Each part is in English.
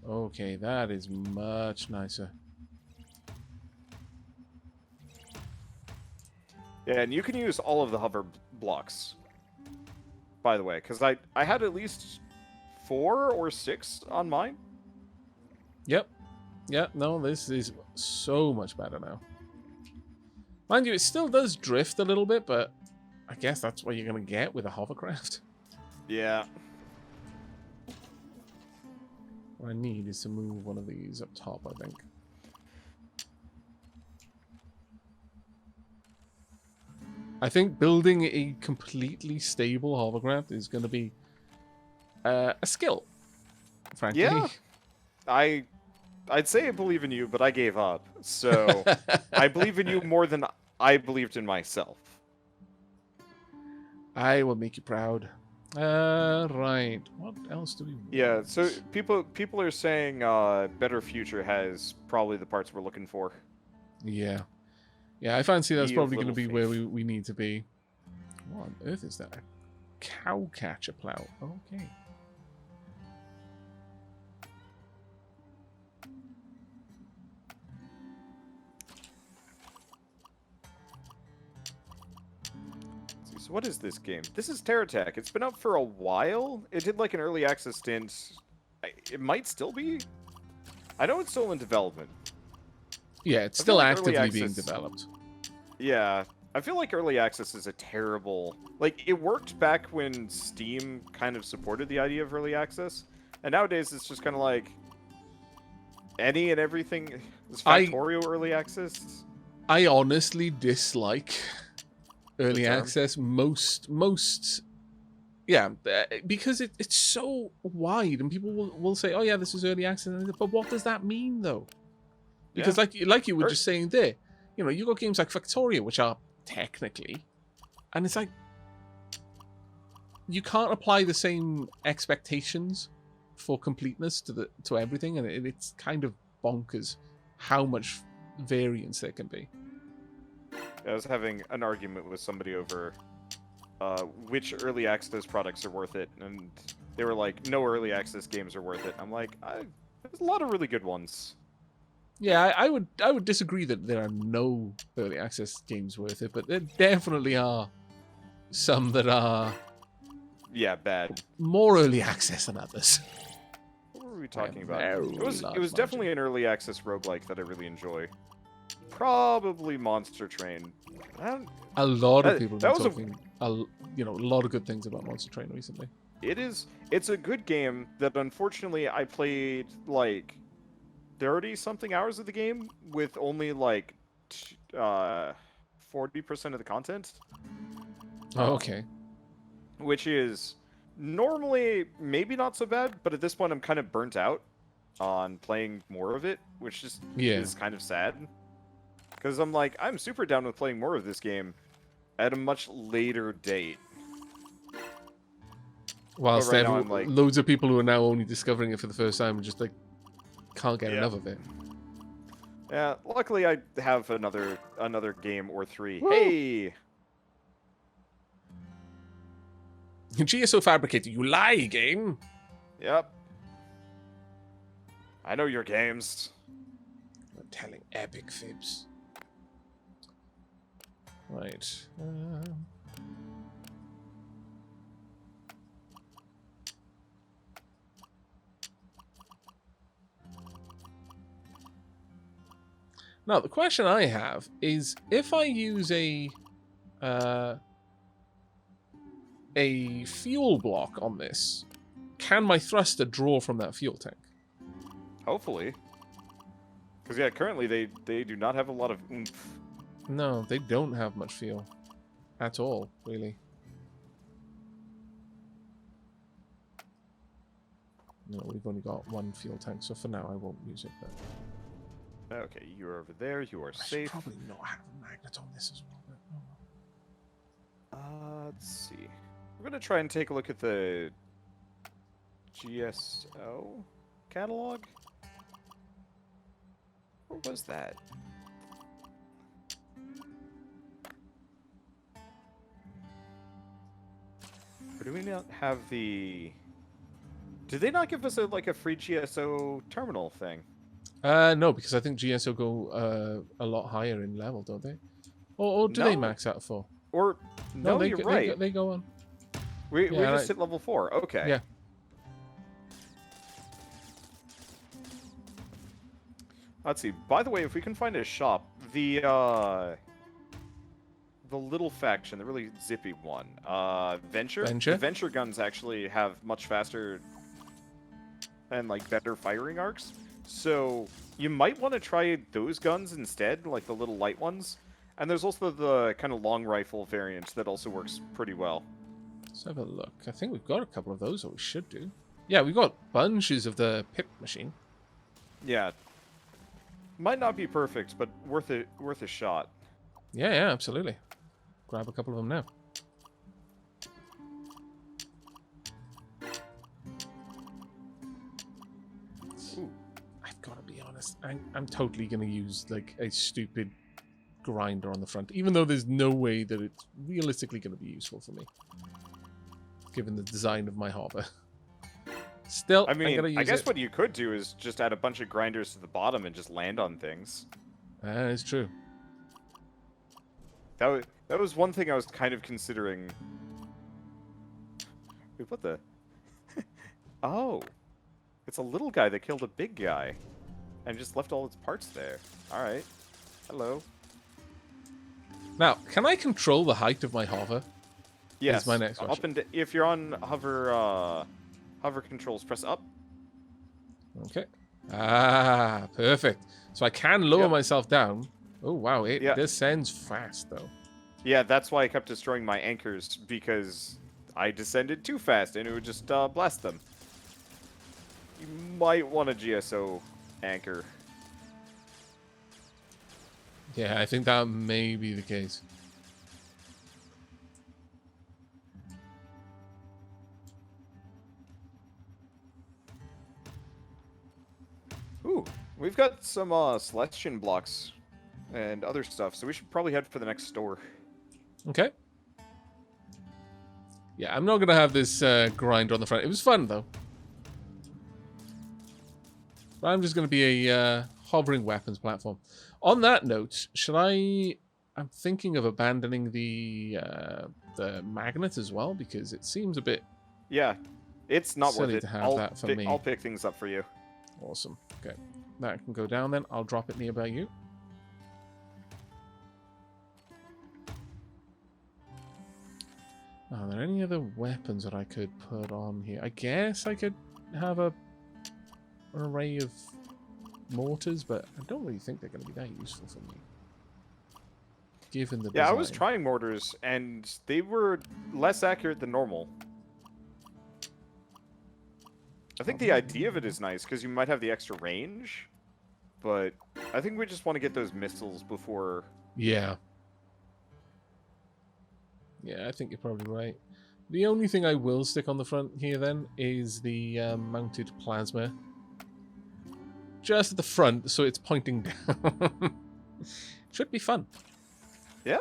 Okay, that is much nicer. Yeah, and you can use all of the hover blocks, by the way, because I had at least 4 or 6 on mine. Yep. Yep, no, this is so much better now. Mind you, it still does drift a little bit, but I guess that's what you're going to get with a hovercraft. Yeah. What I need is to move one of these up top, I think. I think building a completely stable hovercraft is going to be a skill, frankly. Yeah. I'd say I believe in you, but I gave up. So I believe in you more than I believed in myself. I will make you proud. Right. What else do we want? Yeah, so people are saying Better Future has probably the parts we're looking for. Yeah. Yeah, I fancy that's Be of probably going to little be where faith. we need to be. What on earth is that? A cow catcher plow. Okay. So what is this game? This is TerraTech. It's been out for a while. It did like an early access stint. It might still be. I know it's still in development. Yeah, it's I feel still like early actively being access- developed. Yeah, I feel like early access is a terrible... Like, it worked back when Steam kind of supported the idea of early access, and nowadays it's just kind of like any and everything is Factorio early access. I honestly dislike early term. access most yeah, because it's so wide and people will say, oh yeah, this is early access, but what does that mean though? Because like you were just saying there, you know, you got games like Factorio, which are technically, and it's like you can't apply the same expectations for completeness to everything, and it's kind of bonkers how much variance there can be. I was having an argument with somebody over which early access products are worth it, and they were like, no early access games are worth it. I'm like, there's a lot of really good ones. Yeah, I would disagree that there are no early access games worth it, but there definitely are some that are bad. more early access than others. What were we talking about? Very It was large definitely an early access roguelike that I really enjoy. Probably Monster Train. A lot of people that have been was talking, a lot of good things about Monster Train recently. It's a good game that unfortunately I played like 30-something hours of the game with only like 40% of the content. Oh, okay. Which is normally maybe not so bad, but at this point I'm kind of burnt out on playing more of it, which just is kind of sad. Because I'm like, I'm super down with playing more of this game at a much later date. Whilst right now I'm like, loads of people who are now only discovering it for the first time just like can't get enough of it. Yeah, luckily I have another game or 3. Woo! Hey! GSO Fabricator, you lie, game! Yep. I know your games. I'm telling epic fibs. Right. Now, the question I have is, if I use a fuel block on this, can my thruster draw from that fuel tank? Hopefully. Because, yeah, currently they do not have a lot of oomph. No, they don't have much fuel. At all, really. No, we've only got one fuel tank, so for now I won't use it. But... Okay, you're over there. You are I should safe. probably not have a magnet on this as well. But, Let's see. We're going to try and take a look at the GSO catalog. What was that? Or do we not have the Did they not give us like a free GSO terminal thing? No, because I think GSO go a lot higher in level, don't they? Or do they max out at 4? Or no, they you're go, right. They go on. We just hit level 4. Okay. Yeah. Let's see. By the way, if we can find a shop, the little faction, the really zippy one, Venture. The Venture guns actually have much faster and like better firing arcs. So you might want to try those guns instead, like the little light ones. And there's also the kind of long rifle variant that also works pretty well. Let's have a look. I think we've got a couple of those, or we should do. Yeah, we've got bunches of the pip machine. Yeah. Might not be perfect, but worth a shot. Yeah, yeah, absolutely. Grab a couple of them now. Ooh. I've got to be honest. I'm totally going to use like a stupid grinder on the front, even though there's no way that it's realistically going to be useful for me, given the design of my harbor. Still, I mean, I guess it. What you could do is just add a bunch of grinders to the bottom and just land on things. That is true. That was one thing I was kind of considering. Wait, what the? Oh, it's a little guy that killed a big guy, and just left all its parts there. All right, hello. Now, can I control the height of my hover? Yes. Is my next question. Up and if you're on hover controls, press up. Okay. Ah, perfect. So I can lower myself down. Oh, wow. It descends fast, though. Yeah, that's why I kept destroying my anchors, because I descended too fast, and it would just blast them. You might want a GSO anchor. Yeah, I think that may be the case. Ooh, we've got some Celestian blocks and other stuff, so we should probably head for the next store. Okay. Yeah, I'm not going to have this grinder on the front. It was fun, though. But I'm just going to be a hovering weapons platform. On that note, should I... I'm thinking of abandoning the magnet as well, because it seems a bit... Yeah, it's not worth it. To have that for me. I'll pick things up for you. Awesome. Okay. That can go down then. I'll drop it nearby you. Are there any other weapons that I could put on here? I guess I could have an array of mortars, but I don't really think they're going to be that useful for me. Given the design. I was trying mortars, and they were less accurate than normal. I think the idea of it is nice, because you might have the extra range, but I think we just want to get those missiles before... Yeah. Yeah, I think you're probably right. The only thing I will stick on the front here, then, is the mounted plasma. Just at the front, so it's pointing down. Should be fun. Yeah.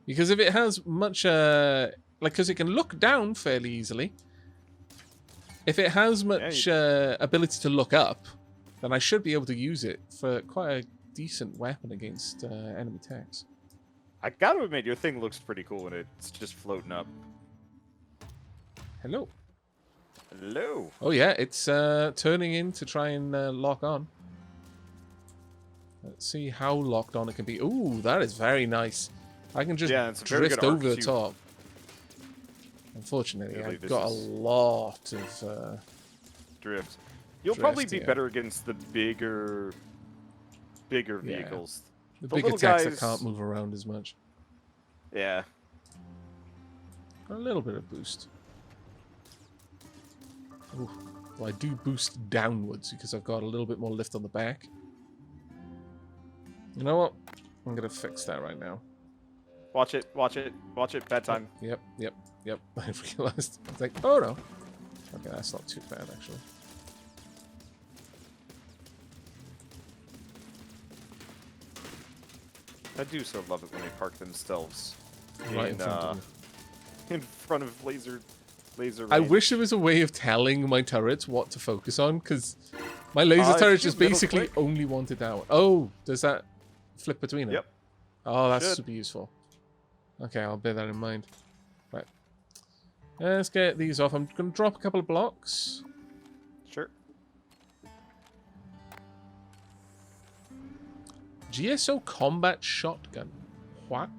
Because if it has much... because it can look down fairly easily. If it has much ability to look up, then I should be able to use it for quite a decent weapon against enemy techs. I gotta admit, your thing looks pretty cool when it's just floating up. Hello. Hello. Oh yeah, it's turning in to try and lock on. Let's see how locked on it can be. Ooh, that is very nice. I can just drift over the top. Unfortunately, I've got a lot of drift. You'll probably be better against the bigger vehicles. The big attacks that can't move around as much. Yeah. A little bit of boost. Ooh. Well, I do boost downwards because I've got a little bit more lift on the back. You know what? I'm going to fix that right now. Watch it, watch it, watch it. Bad time. Yep. I realized. I was like, oh no. Okay, that's not too bad, actually. I do so love it when they park themselves right in front of in front of laser Laser range. I wish there was a way of telling my turrets what to focus on, because my laser turret just basically only wanted that one. Oh, does that flip between them? Yep. Oh, that's super useful. Okay, I'll bear that in mind. Right. Let's get these off. I'm going to drop a couple of blocks. Sure. GSO combat shotgun. What?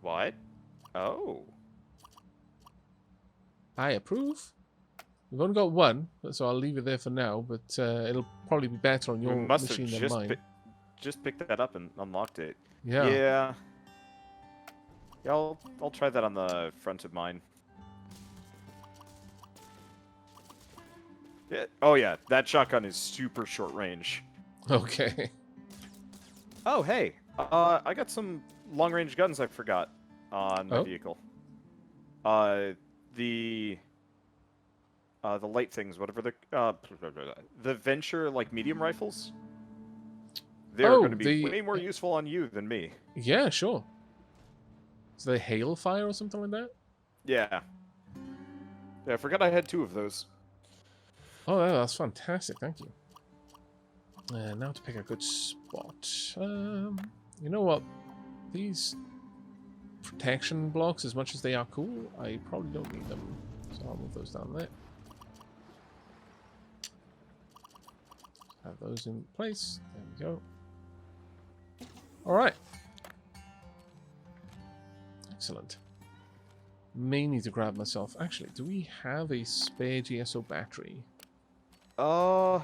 What? Oh. I approve. We've only got one, so I'll leave it there for now, but it'll probably be better on your machine than mine. Just picked that up and unlocked it. Yeah. Yeah. Yeah, I'll try that on the front of mine. Yeah. Oh yeah, that shotgun is super short range. Okay. Oh hey, I got some long range guns I forgot on my vehicle. The light things, whatever the Venture like medium rifles. They're going to be way more useful on you than me. Yeah, sure. Is they hail fire or something like that? Yeah. Yeah, I forgot I had 2 of those. Oh, that's fantastic. Thank you. Now to pick a good spot. You know what? These protection blocks, as much as they are cool, I probably don't need them. So I'll move those down there. Have those in place. There we go. Alright. Excellent. May need to grab myself. Actually, do we have a spare GSO battery? I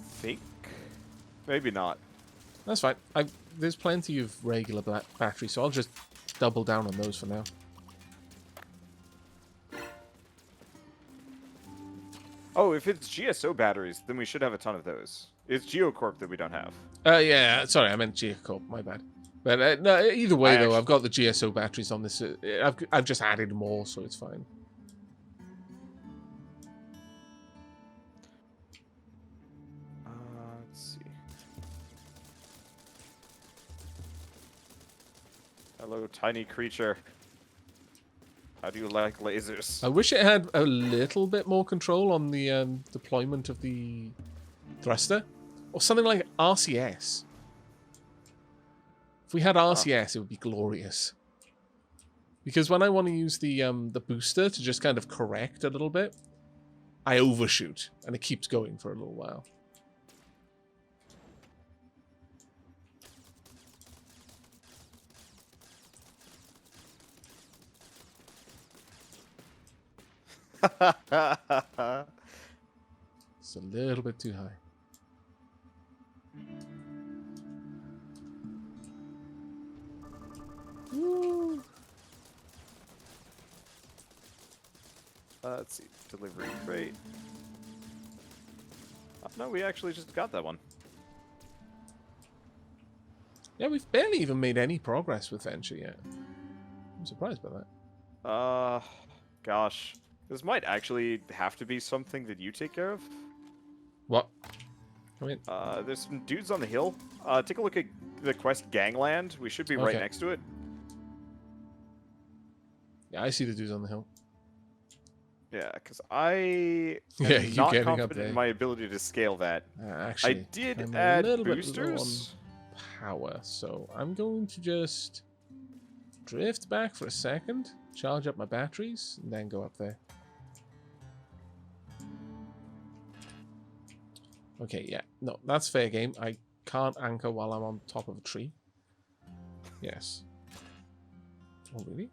think. Maybe not. That's fine. There's plenty of regular batteries, so I'll just double down on those for now. Oh, if it's GSO batteries, then we should have a ton of those. It's GeoCorp that we don't have. Yeah, sorry, I meant GeoCorp, my bad. But no, either way, though, I've got the GSO batteries on this. I've just added more, so it's fine. Let's see. Hello, tiny creature. How do you like lasers? I wish it had a little bit more control on the deployment of the thruster. Or something like RCS. If we had RCS, it would be glorious. Because when I want to use the booster to just kind of correct a little bit, I overshoot, and it keeps going for a little while. It's a little bit too high. Woo. Let's see. Delivery crate. No, we actually just got that one. Yeah, we've barely even made any progress with Venture yet. I'm surprised by that. Gosh. This might actually have to be something that you take care of. What? I mean, there's some dudes on the hill. Take a look at the quest Gangland. We should be right next to it. Yeah, I see the dudes on the hill. Yeah, because I am not confident in my ability to scale that. Actually, I did I'm add a little boosters. Bit low on power, so I'm going to just drift back for a second, charge up my batteries, and then go up there. Okay, yeah. No, that's fair game. I can't anchor while I'm on top of a tree. Yes. Oh, really?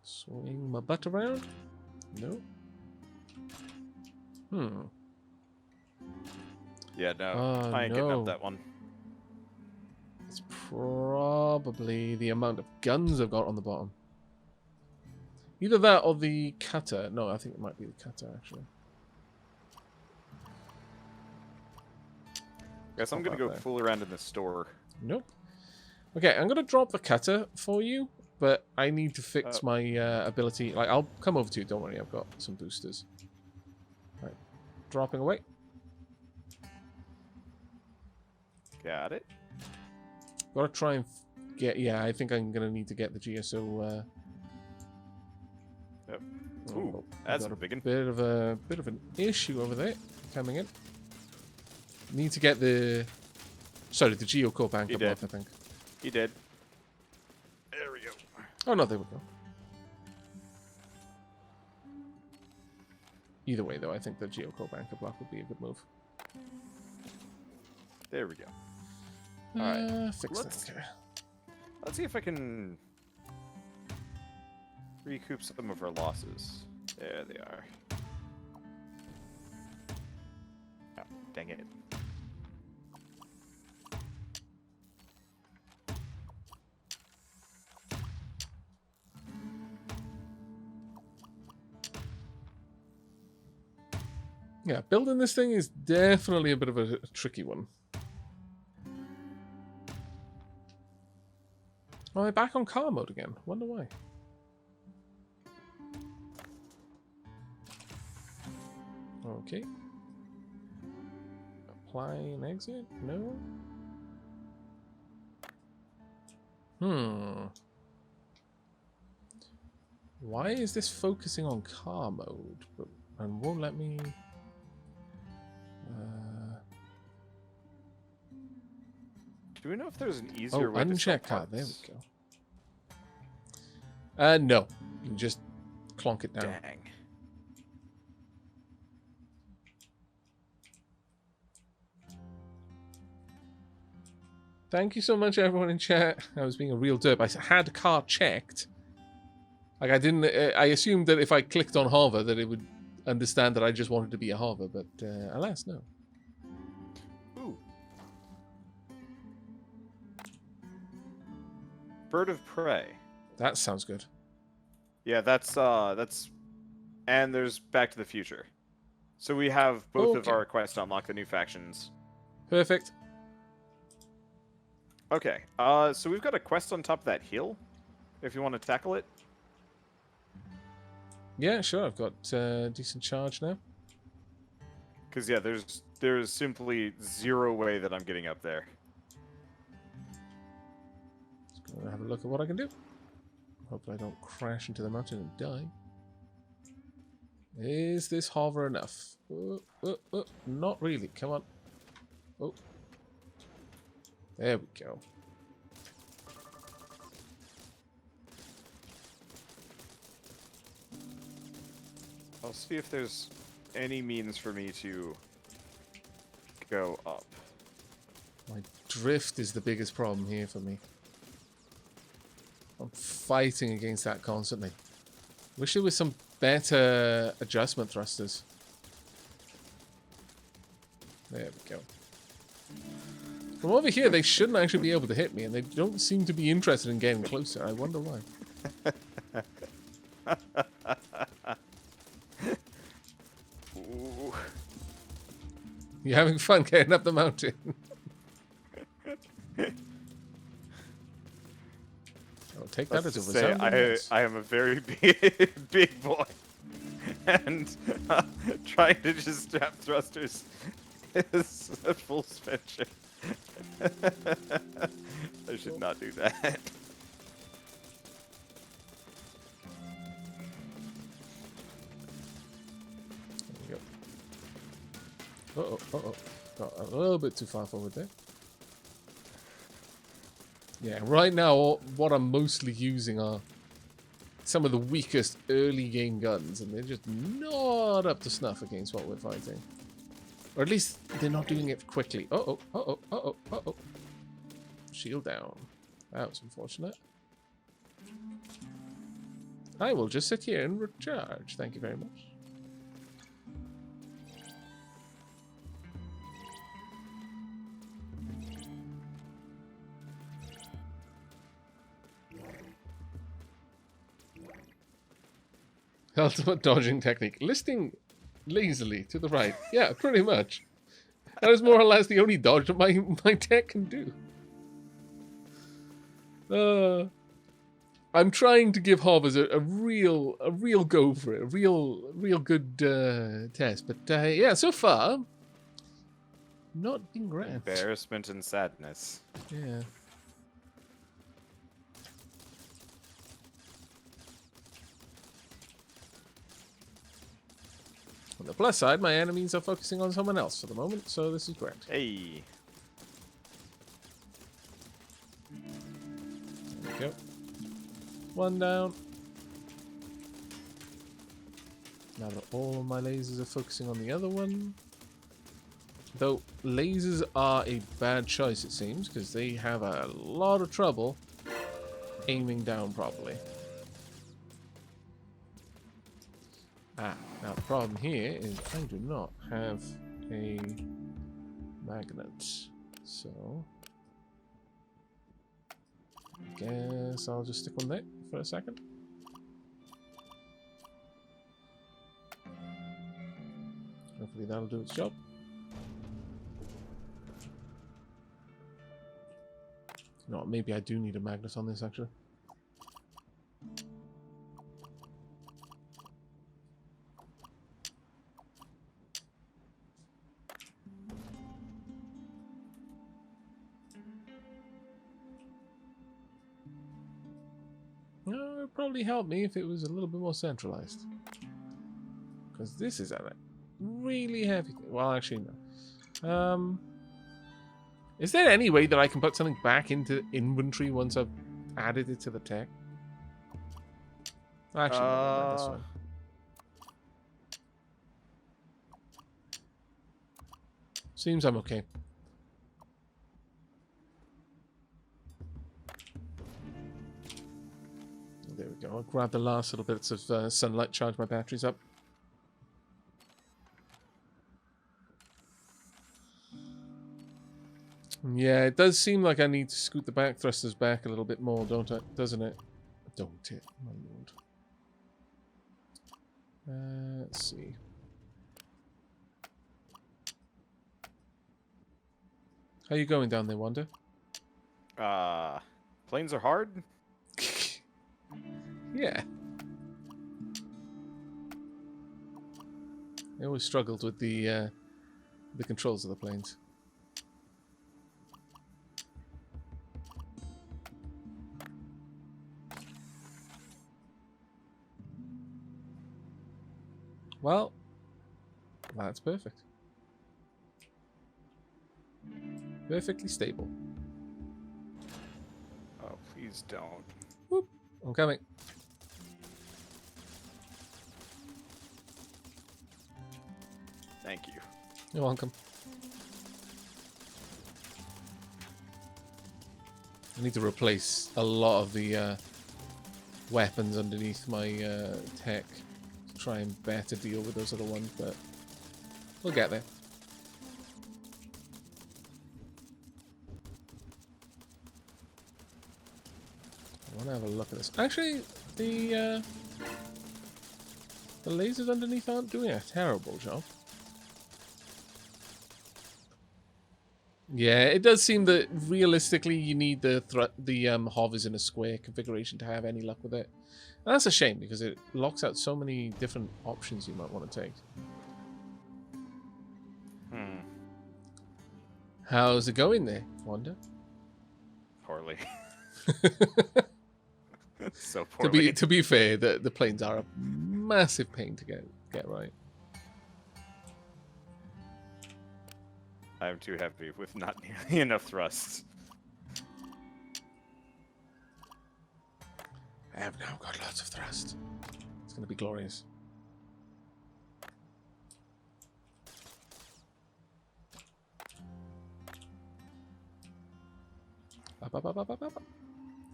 Swing my butt around? No. Yeah, no. I ain't getting up that one. It's probably the amount of guns I've got on the bottom. Either that or the cutter. No, I think it might be the cutter, actually. Guess I'm going to go fool around in the store. Nope. Okay, I'm going to drop the cutter for you, but I need to fix my ability. Like, I'll come over to you. Don't worry, I've got some boosters. Right. Dropping away. Got it. Gotta try and get... Yeah, I think I'm going to need to get the GSO... Yep. Ooh, that's a big one. Bit of an issue over there coming in. Need to get the... Sorry, the geocore bank block, I think. He did. There we go. Oh, no, there we go. Either way, though, I think the geocore banker block would be a good move. There we go. Alright. Fix that. Okay. Let's see if I can recoup some of our losses. There they are. Oh, dang it. Yeah, building this thing is definitely a bit of a tricky one. Oh, I'm back on car mode again. Wonder why. Okay. Apply and exit? No? Why is this focusing on car mode and won't let me... Do we know if there's an easier way to uncheck car. There we go. No. You can just clonk it down. Dang. Thank you so much, everyone in chat. I was being a real derp. I had car checked. Like, I didn't... I assumed that if I clicked on hover that it would understand that I just wanted to be a hover, but alas, no. Ooh. Bird of Prey. That sounds good. Yeah, that's and there's Back to the Future. So we have both of our quests to unlock the new factions. Perfect. Okay, so we've got a quest on top of that hill, if you want to tackle it. Yeah, sure. I've got decent charge now. Because yeah, there's simply zero way that I'm getting up there. Just gonna have a look at what I can do. Hopefully I don't crash into the mountain and die. Is this hover enough? Not really. Come on. Oh. There we go. I'll see if there's any means for me to go up. My drift is the biggest problem here for me. I'm fighting against that constantly. Wish there was some better adjustment thrusters. There we go. From over here, they shouldn't actually be able to hit me, and they don't seem to be interested in getting closer. I wonder why. Ooh. You having fun getting up the mountain? I'll take that as a resounding. I am a very big boy, and trying to just strap thrusters is a full suspension. I should not do that. There we go. Uh-oh. Got a little bit too far forward there. Yeah, right now, what I'm mostly using are some of the weakest early game guns, and they're just not up to snuff against what we're fighting. Or at least they're not doing it quickly. Uh-oh. Shield down. That was unfortunate. I will just sit here and recharge. Thank you very much. Ultimate dodging technique. Listing lazily to the right. Yeah, pretty much. That is more or less the only dodge that my tech can do. I'm trying to give hovers a real go for it, a real good test. But yeah, so far, not been great. Embarrassment and sadness. Yeah. On the plus side, my enemies are focusing on someone else for the moment, so this is great. Hey. There we go. One down. Now that all of my lasers are focusing on the other one. Though lasers are a bad choice, it seems, because they have a lot of trouble aiming down properly. Ah, now the problem here is I do not have a magnet. So I guess I'll just stick on there for a second. Hopefully that'll do its job. No, maybe I do need a magnet on this actually. No, it would probably help me if it was a little bit more centralized. Because this is a really heavy thing. Well, actually, no. Is there any way that I can put something back into inventory once I've added it to the tech? Actually, no, that's fine. Seems I'm okay. There we go. I'll grab the last little bits of sunlight, charge my batteries up. Yeah, it does seem like I need to scoot the back thrusters back a little bit more, doesn't it? Don't it, my lord. Let's see. How you going down there, Wander? Planes are hard? Yeah. I always struggled with the controls of the planes. Well, that's perfect. Perfectly stable. Oh, please don't. Whoop, I'm coming. Thank you. You're welcome. I need to replace a lot of the weapons underneath my tech to try and better deal with those other ones, but we'll get there. I want to have a look at this. Actually, the lasers underneath aren't doing a terrible job. Yeah, it does seem that realistically you need the hovers in a square configuration to have any luck with it. And that's a shame because it locks out so many different options you might want to take. How's it going there, Wander? Poorly. So poorly. To be fair, the planes are a massive pain to get right. I'm too happy with not nearly enough thrusts. I have now got lots of thrust. It's going to be glorious.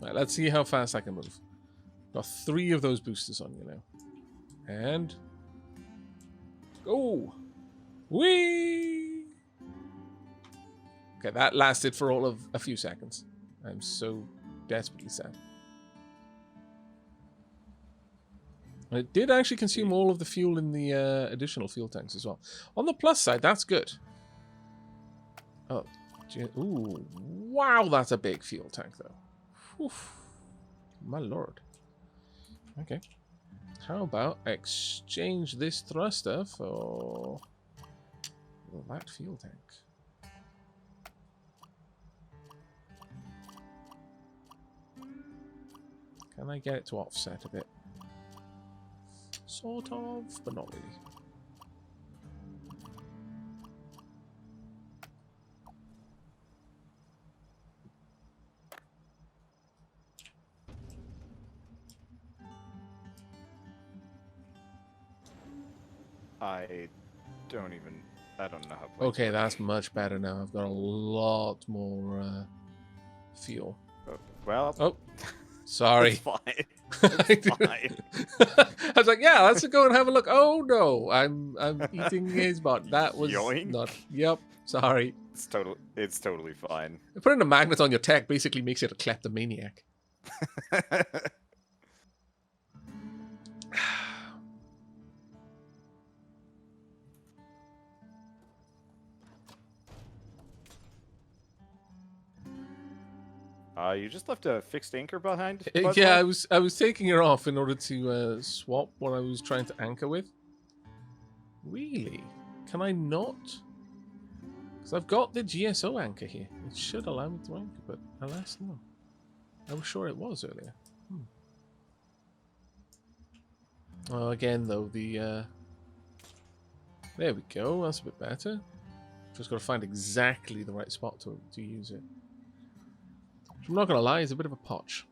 Right, let's see how fast I can move. Got 3 of those boosters on you now. And go! Whee! Okay, that lasted for all of a few seconds. I'm so desperately sad. And it did actually consume all of the fuel in the additional fuel tanks as well. On the plus side, that's good. Oh, ooh, wow, that's a big fuel tank though. Oof, my lord. Okay, how about exchange this thruster for that fuel tank? Can I get it to offset a bit? Sort of, but not really. I don't know how to play. Okay, that's much better now. I've got a lot more fuel. Well, oh, sorry. It's fine. It's fine. I was like, yeah, let's go and have a look. Oh no, I'm eating his butt. That was Yoink. not. Yep, sorry. It's totally fine. Putting a magnet on your tech basically makes it a kleptomaniac. You just left a fixed anchor behind. Yeah, I was taking it off in order to swap what I was trying to anchor with. Really? Can I not? Because I've got the GSO anchor here. It should allow me to anchor, but alas, no. I was sure it was earlier. Oh, again, though, the... There we go. That's a bit better. Just got to find exactly the right spot to use it. I'm not going to lie, it's a bit of a potch.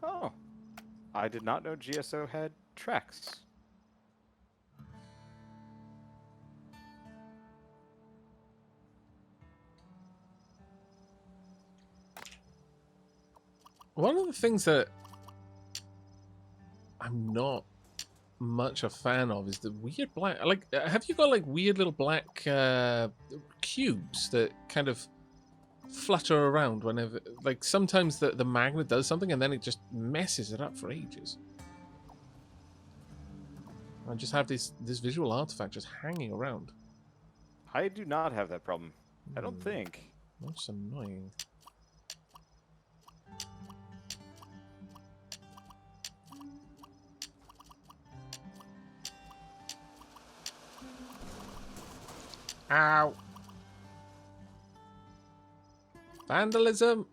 Oh, I did not know GSO had tracks. One of the things that I'm not much a fan of is the weird black... Like, have you got, like, weird little black cubes that kind of flutter around whenever... Like, sometimes the magnet does something and then it just messes it up for ages. I just have this visual artifact just hanging around. I do not have that problem. I don't think. That's annoying. Ow. Vandalism.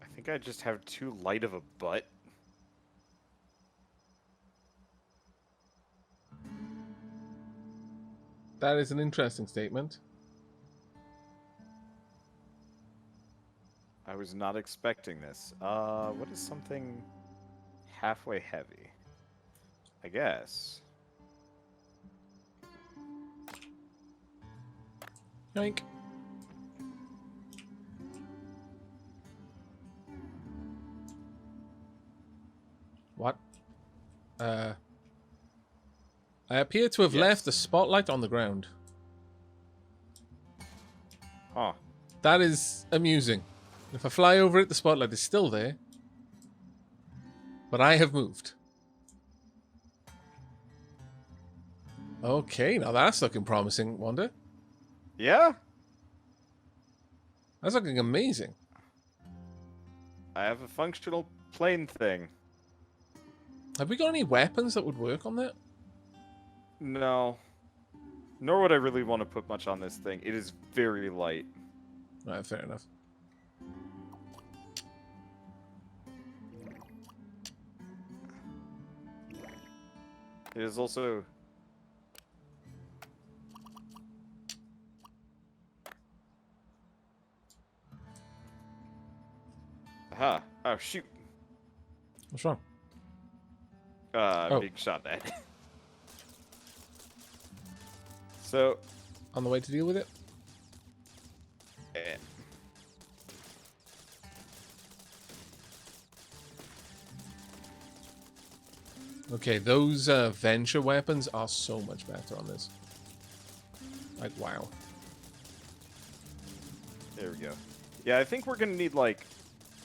I think I just have too light of a butt. That is an interesting statement. I was not expecting this. What is something halfway heavy? I guess. Yoink. What? I appear to have left the spotlight on the ground. Huh. That is amusing. If I fly over it, the spotlight is still there. But I have moved. Okay, now that's looking promising, Wander. Yeah? That's looking amazing. I have a functional plane thing. Have we got any weapons that would work on that? No. Nor would I really want to put much on this thing. It is very light. Right, fair enough. It is also... Aha. Oh, shoot. What's wrong? Being shot at. So... On the way to deal with it? Eh. Okay, those venture weapons are so much better on this. Like, wow. There we go. Yeah, I think we're gonna need, like,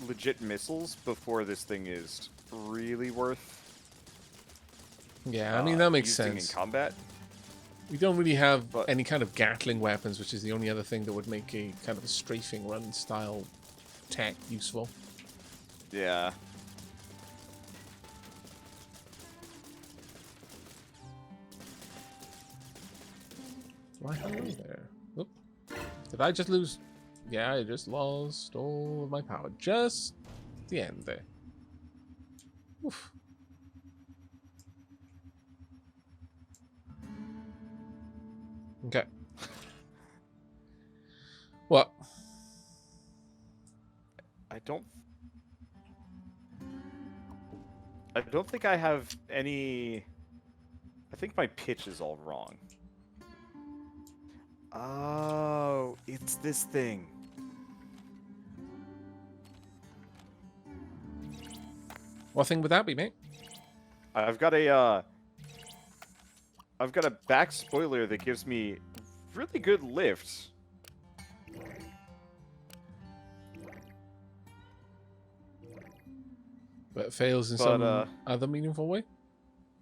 legit missiles before this thing is really worth... Yeah, I mean, that makes using sense. in combat. We don't really have any kind of Gatling weapons, which is the only other thing that would make a kind of a strafing run style tech useful. Yeah. Why hello there? Oop. Did I just lose? Yeah, I just lost all of my power. Just the end there. Oof. Okay. What? I don't think I have any... I think my pitch is all wrong. Oh, it's this thing. What thing would that be, mate? I've got a back spoiler that gives me really good lifts. But it fails in some other meaningful way?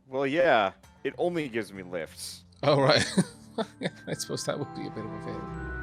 Well, yeah. It only gives me lifts. Oh, right. I suppose that would be a bit of a fail.